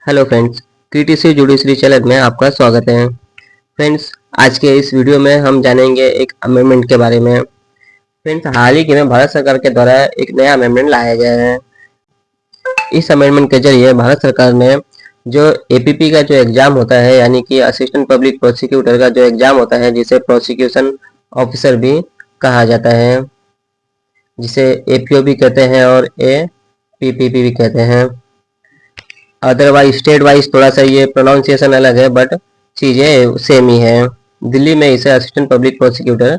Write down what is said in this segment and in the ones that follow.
Hello friends, TTC judiciary channel में आपका स्वागत है। फ्रेंड्स, आज के इस वीडियो में हम जानेंगे एक अमेंडमेंट के बारे में। फ्रेंड्स, हाल ही में भारत सरकार के द्वारा एक नया अमेंडमेंट लाया गया है। इस अमेंडमेंट के जरिए भारत सरकार ने जो एपीपी का जो एग्जाम होता है, यानी कि असिस्टेंट पब्लिक प्रोसिक्यूटर का जो एग्जाम होता है, जिसे प्रोसिक्यूशन ऑफिसर भी कहा जाता है, जिसे एपीओ भी कहते हैं और एपीपी भी कहते हैं। अदरवाइज स्टेट वाइज थोड़ा सा ये प्रोनाउंसिएशन अलग है, बट चीज़ें सेम ही है। दिल्ली में इसे असिस्टेंट पब्लिक प्रोसिक्यूटर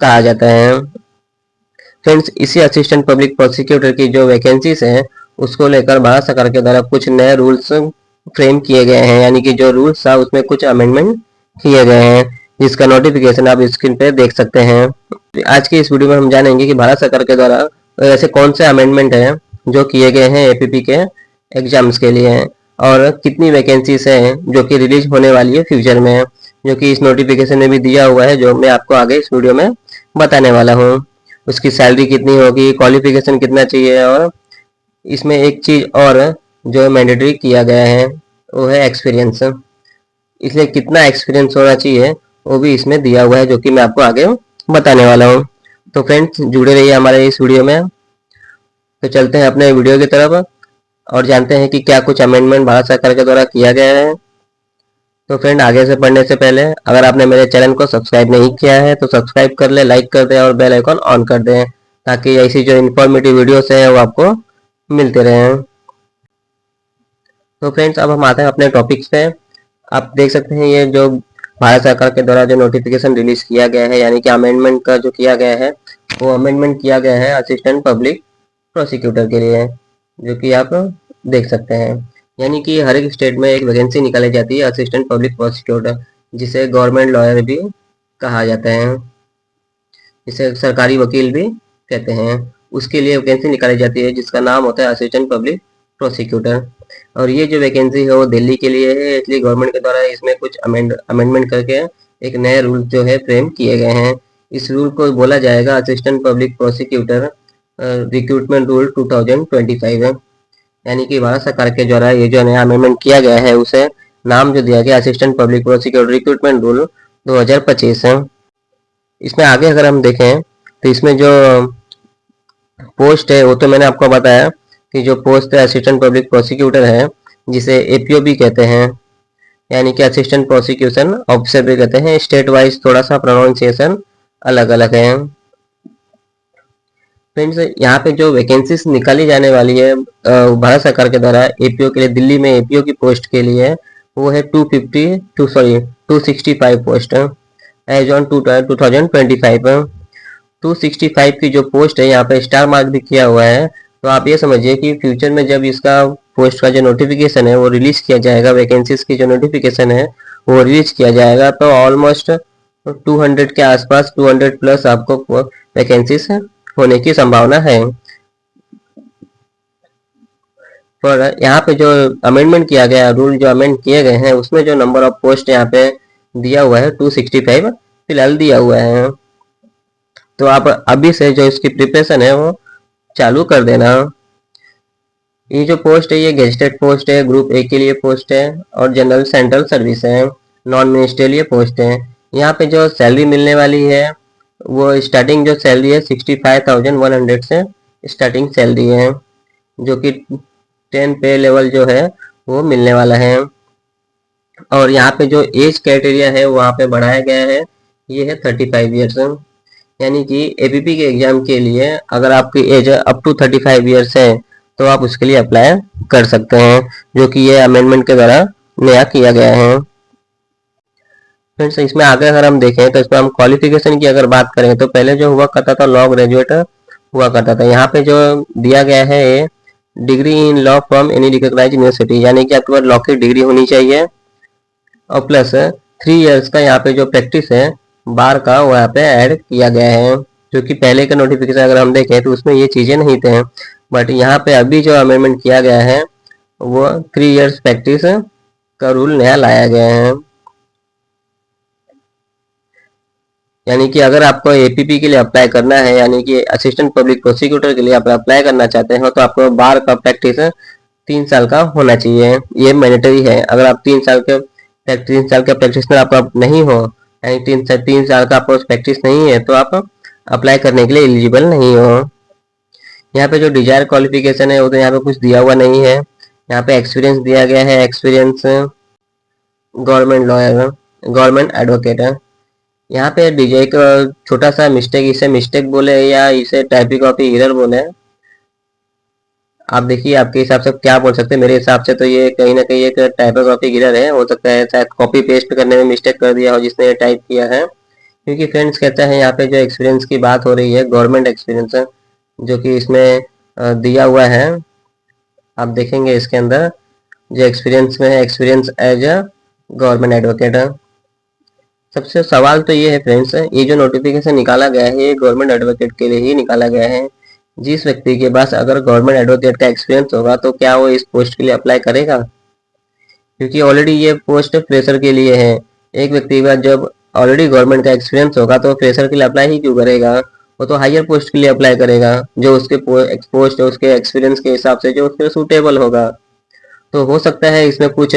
कहा जाता है। फ्रेंड्स, इसी असिस्टेंट पब्लिक प्रोसिक्यूटर की जो वैकेंसीज हैं उसको लेकर भारत सरकार के द्वारा कुछ नए रूल्स फ्रेम किए गए हैं, यानी कि जो रूल्स था उसमें कुछ अमेंडमेंट किए गए हैं, जिसका नोटिफिकेशन आप स्क्रीन पे देख सकते हैं। आज की इस वीडियो में हम जानेंगे कि भारत सरकार के द्वारा ऐसे कौन से अमेंडमेंट हैं जो किए गए हैं एपीपी के एग्जाम्स के लिए, और कितनी वैकेंसीज हैं जो कि रिलीज होने वाली है फ्यूचर में, जो कि इस नोटिफिकेशन में भी दिया हुआ है, जो मैं आपको आगे इस वीडियो में बताने वाला हूँ। उसकी सैलरी कितनी होगी, क्वालिफिकेशन कितना चाहिए, और इसमें एक चीज और जो मैंडेटरी किया गया है वो है एक्सपीरियंस। इसलिए कितना एक्सपीरियंस होना चाहिए वो भी इसमें दिया हुआ है, जो कि मैं आपको आगे बताने वाला हूँ। तो फ्रेंड्स, जुड़े रहिए हमारे इस वीडियो में। तो चलते हैं अपने वीडियो की तरफ और जानते हैं कि क्या कुछ अमेंडमेंट भारत सरकार के द्वारा किया गया है। तो फ्रेंड, आगे से पढ़ने से पहले अगर आपने मेरे चैनल को सब्सक्राइब नहीं किया है तो सब्सक्राइब कर ले, लाइक कर दे और बेल आइकन ऑन कर दें, ताकि ऐसी जो इन्फॉर्मेटिव वीडियोस हैं वो आपको मिलते रहें। तो फ्रेंड्स, अब हम आते हैं अपने टॉपिक्स पे। आप देख सकते हैं ये जो भारत सरकार के द्वारा जो नोटिफिकेशन रिलीज किया गया है, यानी कि अमेंडमेंट का जो किया गया है, वो अमेंडमेंट किया गया है असिस्टेंट पब्लिक प्रोसिक्यूटर के लिए, जो कि आप देख सकते हैं। यानी कि हर एक स्टेट में एक वैकेंसी निकाली जाती है असिस्टेंट पब्लिक प्रोसिक्यूटर, जिसे गवर्नमेंट लॉयर भी कहा जाता है, जिसे सरकारी वकील भी कहते हैं। उसके लिए वैकेंसी निकाली जाती है जिसका नाम होता है असिस्टेंट पब्लिक प्रोसिक्यूटर। और ये जो वैकेंसी है वो दिल्ली के लिए है, इसलिए गवर्नमेंट के द्वारा इसमें कुछ अमेंडमेंट करके एक नए रूल जो है फ्रेम किए गए हैं। इस रूल को बोला जाएगा assistant public prosecutor recruitment rule 2025 है। यानी कि भारत सरकार के द्वारा ये जो नया अमेंडमेंट किया गया है उसे नाम जो दिया गया assistant public prosecutor recruitment rule 2025 है। इसमें आगे अगर हम देखें तो इसमें जो पोस्ट है वो तो मैंने आपको बताया कि जो पोस्ट है असिस्टेंट पब्लिक प्रोसिक्यूटर है, जिसे एपीओ भी कहते हैं, यानी कि असिस्टेंट प्रोसिक्यूशन ऑफिसर भी कहते हैं। स्टेट वाइज थोड़ा सा प्रोनाउंसिएशन अलग अलग है। फ्रेंड्स, यहाँ पे जो वैकेंसीज निकाली जाने वाली है भारत सरकार के द्वारा एपीओ के लिए, दिल्ली में एपीओ की पोस्ट के लिए, वो है 265 पोस्ट एज ऑन 2025। 265 की जो पोस्ट है, यहाँ पे स्टार मार्क भी किया हुआ है। तो आप ये समझिए कि फ्यूचर में जब इसका पोस्ट का जो नोटिफिकेशन है वो रिलीज किया जाएगा, वैकेंसीज की जो नोटिफिकेशन है वो रिलीज किया जाएगा, तो ऑलमोस्ट 200 के आसपास, 200 प्लस आपको वैकेंसीज होने की संभावना है। पर यहाँ पे जो अमेंडमेंट किया गया, रूल जो अमेंड किए गए हैं, उसमें जो नंबर ऑफ पोस्ट यहाँ पे दिया हुआ है 265 फिलहाल दिया हुआ है। तो आप अभी से जो इसकी प्रिपरेशन है वो चालू कर देना। ये जो पोस्ट है ये गेजेटेड पोस्ट है, ग्रुप ए के लिए पोस्ट है और जनरल सेंट्रल सर्विस है, नॉन मिनिस्ट्रियल पोस्ट है। यहाँ पे जो सैलरी मिलने वाली है वो स्टार्टिंग जो सैलरी है 65,100 से स्टार्टिंग सैलरी है, जो कि 10 पे लेवल जो है वो मिलने वाला है। और यहाँ पे जो एज क्राइटेरिया है वहाँ पे बढ़ाया गया है, ये है 35 ईयर्स। यानी कि एपीपी के एग्जाम के लिए अगर आपकी एज अप टू 35 ईयर्स है तो आप उसके लिए अप्लाई कर सकते हैं, जो कि ये अमेंडमेंट के द्वारा नया किया गया है। फ्रेंड्स, इसमें आगे अगर हम देखें तो इसमें हम क्वालिफिकेशन की अगर बात करें तो पहले जो हुआ करता था लॉ ग्रेजुएट हुआ करता था। यहाँ पे जो दिया गया है degree in law from any recognised university, यानी कि आपके पास लॉ की डिग्री होनी चाहिए और प्लस 3 इयर्स का यहाँ पे जो प्रैक्टिस है बार का वो यहाँ पे ऐड किया गया है, जो कि पहले का नोटिफिकेशन अगर हम देखें तो उसमें ये चीजें नहीं थे। बट यहाँ पे अभी जो अमेंडमेंट किया गया है वो 3 इयर्स प्रैक्टिस का रूल नया लाया गया है। यानी कि अगर आपको एपीपी के लिए अप्लाई करना है, यानी कि असिस्टेंट पब्लिक प्रोसिक्यूटर के लिए आप अप्लाई करना चाहते हो, तो आपको बार का प्रैक्टिस 3 साल का होना चाहिए, ये मैंडेटरी है। अगर आप 3 साल के प्रैक्टिशनर आपका नहीं हो, यानी 3 साल का आपको प्रैक्टिस नहीं है, तो आप अप्लाई करने के लिए एलिजिबल नहीं हो। यहाँ पे जो डिजायर क्वालिफिकेशन है वो तो यहाँ पे कुछ दिया हुआ नहीं है। यहाँ पे एक्सपीरियंस दिया गया है, experience government lawyer, government advocate है। यहाँ पे डीजे का छोटा सा मिस्टेक, इसे मिस्टेक बोले या इसे टाइपिंग कॉपी एरर बोले, आप देखिए आपके हिसाब से क्या बोल सकते हैं। मेरे हिसाब से तो ये कहीं ना कहीं एक टाइपोग्राफी एरर है, हो सकता है शायद कॉपी पेस्ट करने में मिस्टेक कर दिया हो जिसने ये टाइप किया है। क्योंकि फ्रेंड्स कहते हैं यहाँ पे जो एक्सपीरियंस की बात हो रही है गवर्नमेंट एक्सपीरियंस है, जो कि इसमें दिया हुआ है। आप देखेंगे इसके अंदर जो एक्सपीरियंस में है, experience as a government advocate है। सबसे सवाल तो ये है फ्रेंड्स, ये जो नोटिफिकेशन निकाला गया है ये गवर्नमेंट एडवोकेट के लिए ही निकाला गया है। जिस व्यक्ति के पास अगर गवर्नमेंट एडवोकेट का एक्सपीरियंस होगा तो क्या वो इस पोस्ट के लिए अप्लाई करेगा? क्योंकि ऑलरेडी ये पोस्ट फ्रेशर के लिए है। एक व्यक्ति के पास जब ऑलरेडी गवर्नमेंट का एक्सपीरियंस होगा तो फ्रेशर के लिए अप्लाई ही क्यों करेगा? वो तो हायर पोस्ट के लिए अप्लाई करेगा, जो उसके पोस्ट उसके एक्सपीरियंस के हिसाब से जो उसके सूटेबल होगा। तो हो सकता है इसमें कुछ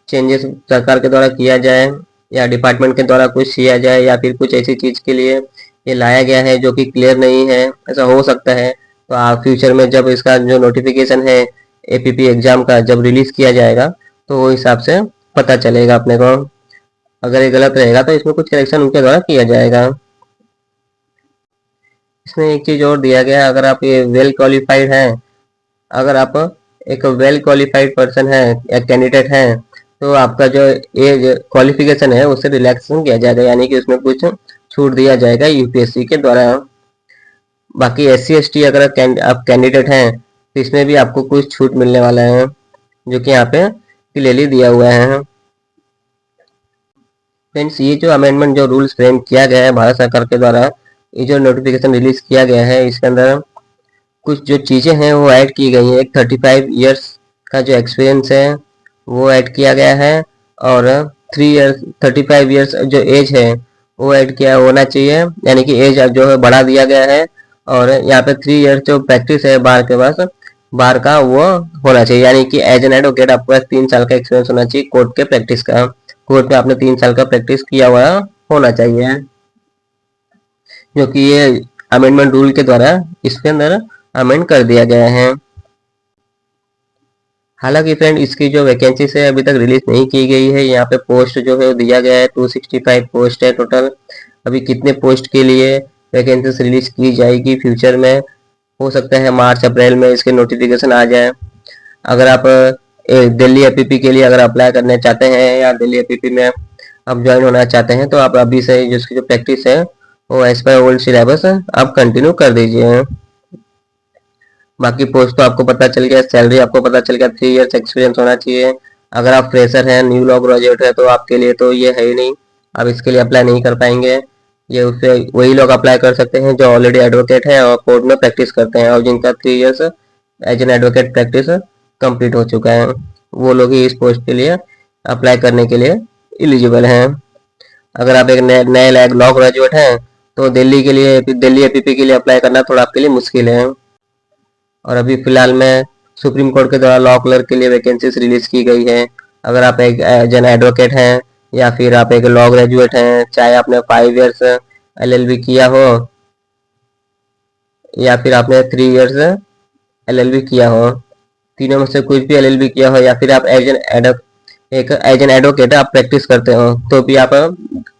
चेंजेस सरकार के द्वारा किया जाए या डिपार्टमेंट के द्वारा कुछ किया जाए, या फिर कुछ ऐसी चीज के लिए ये लाया गया है जो कि क्लियर नहीं है, ऐसा हो सकता है। तो आप फ्यूचर में जब इसका जो नोटिफिकेशन है एपीपी एग्जाम का जब रिलीज किया जाएगा तो वो हिसाब से पता चलेगा अपने को। अगर ये गलत रहेगा तो इसमें कुछ करेक्शन उनके द्वारा किया जाएगा। इसमें एक चीज और दिया गया है, अगर आप ये वेल क्वालिफाइड हैं, अगर आप एक वेल क्वालिफाइड पर्सन है या कैंडिडेट है तो आपका जो एज क्वालिफिकेशन है उससे रिलैक्सेशन किया जाएगा, यानी कि उसमें कुछ छूट दिया जाएगा यूपीएससी के द्वारा। बाकी SC ST अगर आप कैंडिडेट हैं तो इसमें भी आपको कुछ छूट मिलने वाला है, जो कि यहाँ पे क्लियरली दिया हुआ है। फ्रेंड्स, ये जो अमेंडमेंट जो रूल्स फ्रेम किया गया है भारत सरकार के द्वारा, ये जो नोटिफिकेशन रिलीज किया गया है इसके अंदर कुछ जो चीज़ें हैं वो ऐड की गई हैं। एक 35 इयर्स का जो एक्सपीरियंस है वो ऐड किया गया है, और 35 इयर्स जो एज है वो ऐड किया होना चाहिए, यानी कि एज जो है बढ़ा दिया गया है। और यहाँ पे 3 इयर्स जो प्रैक्टिस है बार के पास, बार का वो होना चाहिए, यानी कि एज एन एडवोकेट आपके पास 3 साल का एक्सपीरियंस होना चाहिए कोर्ट के प्रैक्टिस का। कोर्ट में आपने 3 साल का प्रैक्टिस किया हुआ होना चाहिए, जो कि ये अमेंडमेंट रूल के द्वारा इसके अंदर अमेंड कर दिया गया है। हालांकि फ्रेंड इसकी जो वैकेंसी है अभी तक रिलीज नहीं की गई है। यहाँ पे पोस्ट जो है वो दिया गया है 265 पोस्ट है टोटल। अभी कितने पोस्ट के लिए वैकेंसी रिलीज की जाएगी फ्यूचर में, हो सकता है मार्च अप्रैल में इसके नोटिफिकेशन आ जाए। अगर आप दिल्ली एपीपी के लिए अगर अप्लाई करना चाहते हैं या दिल्ली एपीपी में आप ज्वाइन होना चाहते हैं तो आप अभी से जिसकी जो प्रैक्टिस है वो एज पर ओल्ड सिलेबस आप कंटिन्यू कर दीजिए। बाकी पोस्ट तो आपको पता चल गया, सैलरी आपको पता चल गया, 3 इयर्स एक्सपीरियंस होना चाहिए। अगर आप फ्रेशर हैं, न्यू लॉ ग्रेजुएट है तो आपके लिए तो ये है ही नहीं, आप इसके लिए अप्लाई नहीं कर पाएंगे। ये उससे वही लोग अप्लाई कर सकते हैं जो ऑलरेडी एडवोकेट हैं और कोर्ट में प्रैक्टिस करते हैं और जिनका 3 years as an advocate practice complete हो चुका है, वो लोग ही इस पोस्ट के लिए अप्लाई करने के लिए एलिजिबल हैं। अगर आप एक नए लॉ ग्रेजुएट हैं तो दिल्ली के लिए, दिल्ली एपीपी के लिए अप्लाई करना थोड़ा आपके लिए मुश्किल है। और अभी फिलहाल में सुप्रीम कोर्ट के द्वारा लॉ क्लर्क के लिए वैकेंसीज रिलीज की गई है। अगर आप एक जन एडवोकेट हैं या फिर आप एक लॉ ग्रेजुएट हैं, चाहे आपने 5 इयर्स LLB किया हो या फिर आपने 3 इयर्स LLB किया हो, तीनों में से कुछ भी LLB किया हो, या फिर आप एज एन एडवोकेट आप प्रैक्टिस करते हो, तो भी आप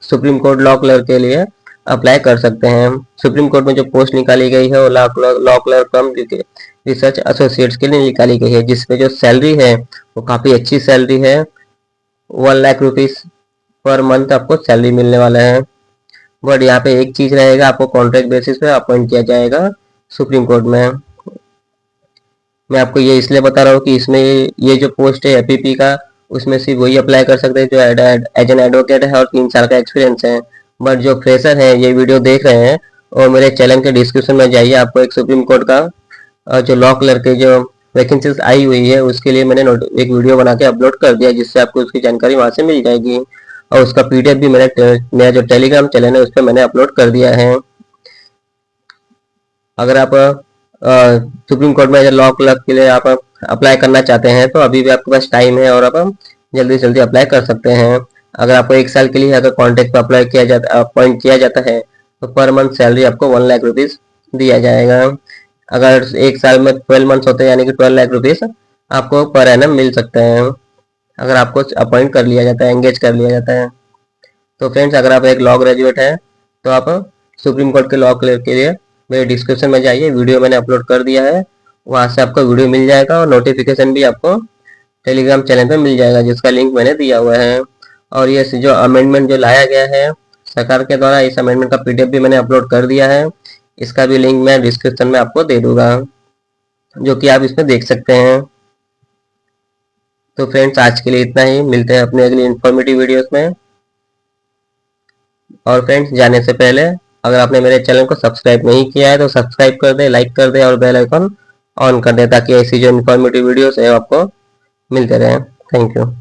सुप्रीम कोर्ट लॉ क्लर्क के लिए अप्लाई कर सकते हैं। सुप्रीम कोर्ट में जो पोस्ट निकाली गई है वो लॉ क्लर्क कम रिसर्च एसोसिएट्स के लिए निकाली गई है, जिसपे जो सैलरी है वो काफ़ी अच्छी सैलरी है। 1 लाख रुपीज़ पर मंथ आपको सैलरी मिलने वाला है। बट यहाँ पे एक चीज़ रहेगा, आपको कॉन्ट्रैक्ट बेसिस पे अपॉइंट किया जाएगा सुप्रीम कोर्ट में। मैं आपको ये इसलिए बता रहा हूँ कि इसमें ये जो पोस्ट है एपीपी का, उसमें सिर्फ वही अप्लाई कर सकते हैं जो एज एन एडवोकेट है और 3 साल का एक्सपीरियंस है। बट जो फ्रेशर हैं ये वीडियो देख रहे हैं और मेरे चैनल के डिस्क्रिप्शन में जाइए, आपको एक सुप्रीम कोर्ट का जो लॉ क्लर्क के जो वैकेंसीज आई हुई है उसके लिए मैंने एक वीडियो बना के अपलोड कर दिया, जिससे आपको उसकी जानकारी वहाँ से मिल जाएगी। और उसका PDF भी मेरा जो टेलीग्राम चैनल है उस पर मैंने अपलोड कर दिया है। अगर आप सुप्रीम कोर्ट में लॉ क्लर्क के लिए आप अप्लाई करना चाहते हैं तो अभी भी आपके पास टाइम है और आप जल्दी से जल्दी अप्लाई कर सकते हैं। अगर आपको 1 साल के लिए अगर कॉन्ट्रैक्ट पर अप्लाई किया जाता अपॉइंट किया जाता है तो पर मंथ सैलरी आपको 1 लाख रुपीज़ दिया जाएगा। अगर 1 साल में 12 मंथ्स होते हैं यानी कि 12 लाख रुपीज़ आपको पर एनम मिल सकते हैं अगर आपको अपॉइंट कर लिया जाता है, एंगेज कर लिया जाता है। तो फ्रेंड्स, अगर आप एक लॉ ग्रेजुएट हैं तो आप सुप्रीम कोर्ट के लॉ क्लियर के लिए मेरे डिस्क्रिप्शन में जाइए, वीडियो मैंने अपलोड कर दिया है, वहाँ से आपको वीडियो मिल जाएगा और नोटिफिकेशन भी आपको टेलीग्राम चैनल पे मिल जाएगा जिसका लिंक मैंने दिया हुआ है। और ये जो अमेंडमेंट जो लाया गया है सरकार के द्वारा, इस अमेंडमेंट का पीडीएफ भी मैंने अपलोड कर दिया है, इसका भी लिंक मैं डिस्क्रिप्शन में आपको दे दूंगा जो कि आप इसमें देख सकते हैं। तो फ्रेंड्स, आज के लिए इतना ही, मिलते हैं अपने अगली इन्फॉर्मेटिव वीडियोस में। और फ्रेंड्स, जाने से पहले अगर आपने मेरे चैनल को सब्सक्राइब नहीं किया है तो सब्सक्राइब कर दे, लाइक कर दे और बेल आइकन ऑन कर दे ताकि ऐसी जो इन्फॉर्मेटिव वीडियोस है आपको मिलते रहे। Thank you.